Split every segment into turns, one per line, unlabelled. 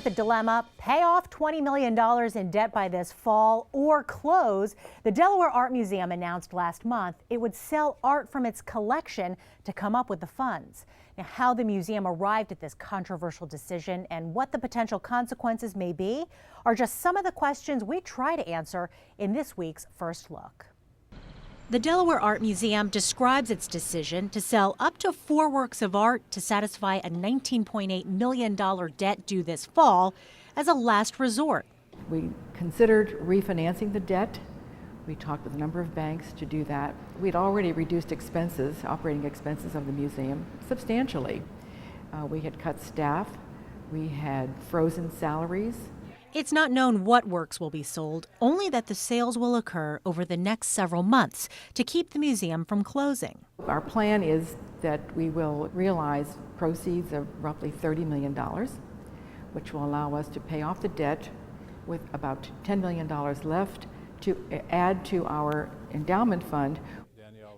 with the dilemma, pay off $20 million in debt by this fall or close. The Delaware Art Museum announced last month it would sell art from its collection to come up with the funds. Now, how the museum arrived at this controversial decision and what the potential consequences may be are just some of the questions we try to answer in this week's First Look. The Delaware Art Museum describes its decision to sell up to 4 works of art to satisfy a $19.8 million debt due this fall as a last resort.
We considered refinancing the debt. We talked with a number of banks to do that. We'd already reduced expenses, operating expenses of the museum substantially. We had cut staff. We had frozen salaries.
It's not known what works will be sold, only that the sales will occur over the next several months to keep the museum from closing.
Our plan is that we will realize proceeds of roughly $30 million, which will allow us to pay off the debt with about $10 million left to add to our endowment fund.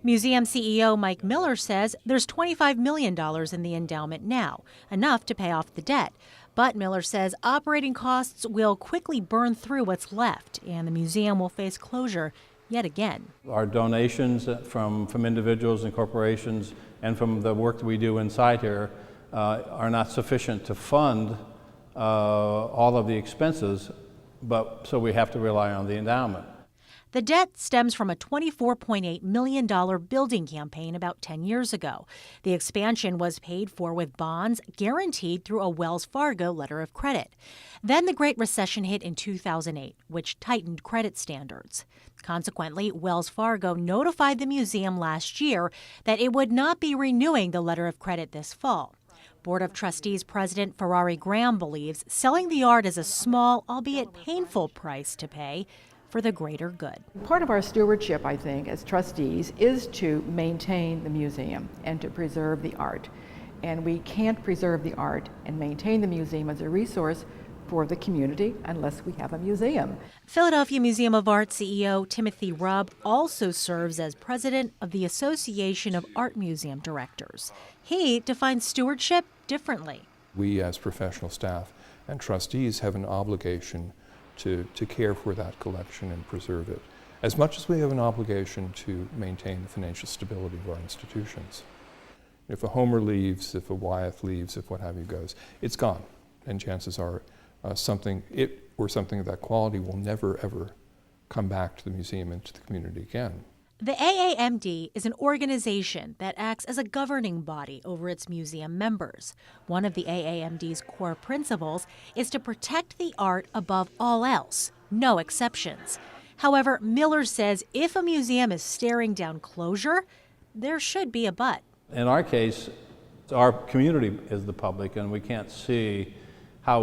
Museum CEO Mike Miller says there's $25 million in the endowment now, enough to pay off the debt. But Miller says operating costs will quickly burn through what's left, and the museum will face closure yet again.
Our donations from individuals and corporations and from the work that we do inside here are not sufficient to fund all of the expenses, so we have to rely on the endowment.
The debt stems from a $24.8 million building campaign about 10 years ago. The expansion was paid for with bonds guaranteed through a Wells Fargo letter of credit. Then the Great Recession hit in 2008, which tightened credit standards. Consequently, Wells Fargo notified the museum last year that it would not be renewing the letter of credit this fall. Board of Trustees President Ferrari Graham believes selling the art is a small, albeit painful price to pay for the greater good.
Part of our stewardship, I think, as trustees, is to maintain the museum and to preserve the art. And we can't preserve the art and maintain the museum as a resource for the community unless we have a museum.
Philadelphia Museum of Art CEO Timothy Rubb also serves as president of the Association of Art Museum Directors. He defines stewardship differently.
We as professional staff and trustees have an obligation to care for that collection and preserve it, as much as we have an obligation to maintain the financial stability of our institutions. If a Homer leaves, if a Wyeth leaves, if what have you goes, it's gone. And chances are something of that quality will never, ever come back to the museum and to the community again.
The AAMD is an organization that acts as a governing body over its museum members. One of the AAMD's core principles is to protect the art above all else, no exceptions. However, Miller says if a museum is staring down closure, there should be a but.
In our case, our community is the public, and we can't see how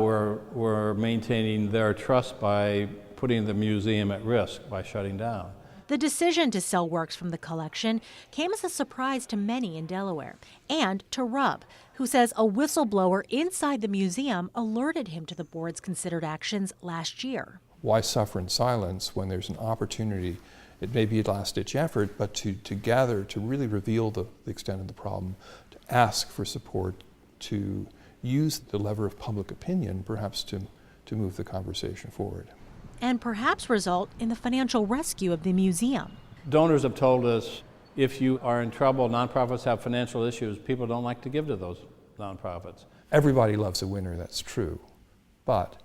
we're maintaining their trust by putting the museum at risk by shutting down.
The decision to sell works from the collection came as a surprise to many in Delaware and to Rubb, who says a whistleblower inside the museum alerted him to the board's considered actions last year.
Why suffer in silence when there's an opportunity? It may be a last-ditch effort, but to gather, to really reveal the extent of the problem, to ask for support, to use the lever of public opinion, perhaps to move the conversation forward.
And perhaps result in the financial rescue of the museum.
Donors have told us if you are in trouble, nonprofits have financial issues, people don't like to give to those nonprofits.
Everybody loves a winner, that's true. But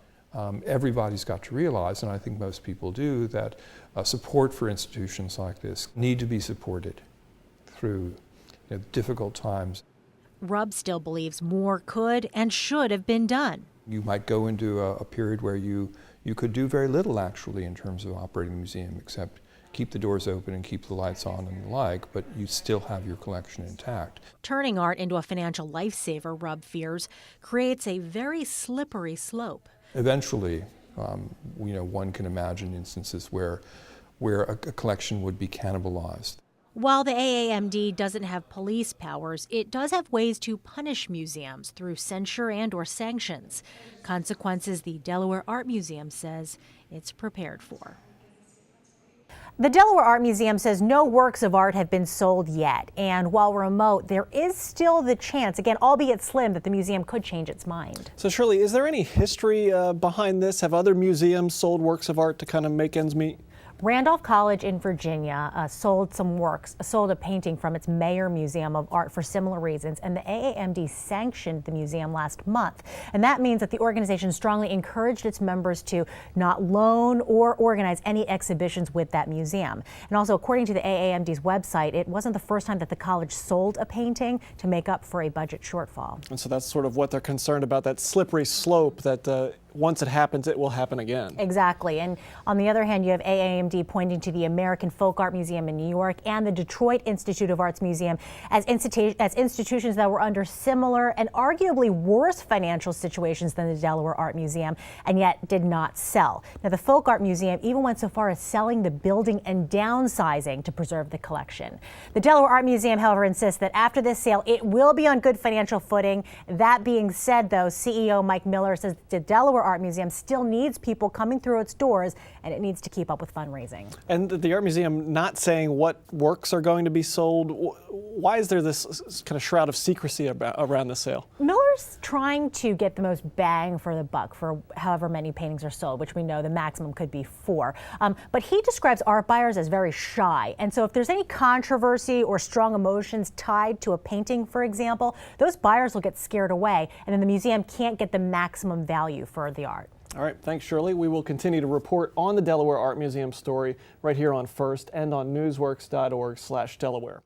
everybody's got to realize, and I think most people do, that support for institutions like this need to be supported through difficult times.
Rubb still believes more could and should have been done.
You might go into a period where you could do very little actually in terms of operating a museum, except keep the doors open and keep the lights on and the like, but you still have your collection intact.
Turning art into a financial lifesaver, Rubb fears, creates a very slippery slope.
Eventually, one can imagine instances where a collection would be cannibalized.
While the AAMD doesn't have police powers, it does have ways to punish museums through censure and/or sanctions, consequences the Delaware Art Museum says it's prepared for. The Delaware Art Museum says no works of art have been sold yet. And while remote, there is still the chance, again, albeit slim, that the museum could change its mind.
So Shirley, is there any history behind this? Have other museums sold works of art to kind of make ends meet?
Randolph College in Virginia sold a painting from its Mayer Museum of Art for similar reasons, and the AAMD sanctioned the museum last month. And that means that the organization strongly encouraged its members to not loan or organize any exhibitions with that museum. And also, according to the AAMD's website, it wasn't the first time that the college sold a painting to make up for a budget shortfall.
And so that's sort of what they're concerned about, that slippery slope that once it happens, it will happen again.
Exactly. And on the other hand, you have AAMD pointing to the American Folk Art Museum in New York and the Detroit Institute of Arts Museum as institutions that were under similar and arguably worse financial situations than the Delaware Art Museum, and yet did not sell. Now, the Folk Art Museum even went so far as selling the building and downsizing to preserve the collection. The Delaware Art Museum, however, insists that after this sale, it will be on good financial footing. That being said, though, CEO Mike Miller says the Delaware Art Museum still needs people coming through its doors, and it needs to keep up with fundraising.
And the Art Museum not saying what works are going to be sold. Why is there this kind of shroud of secrecy around the sale?
Miller's trying to get the most bang for the buck for however many paintings are sold, which we know the maximum could be 4. But he describes art buyers as very shy. And so if there's any controversy or strong emotions tied to a painting, for example, those buyers will get scared away, and then the museum can't get the maximum value for the art.
All right, thanks, Shirley. We will continue to report on the Delaware Art Museum story right here on First and on newsworks.org/Delaware.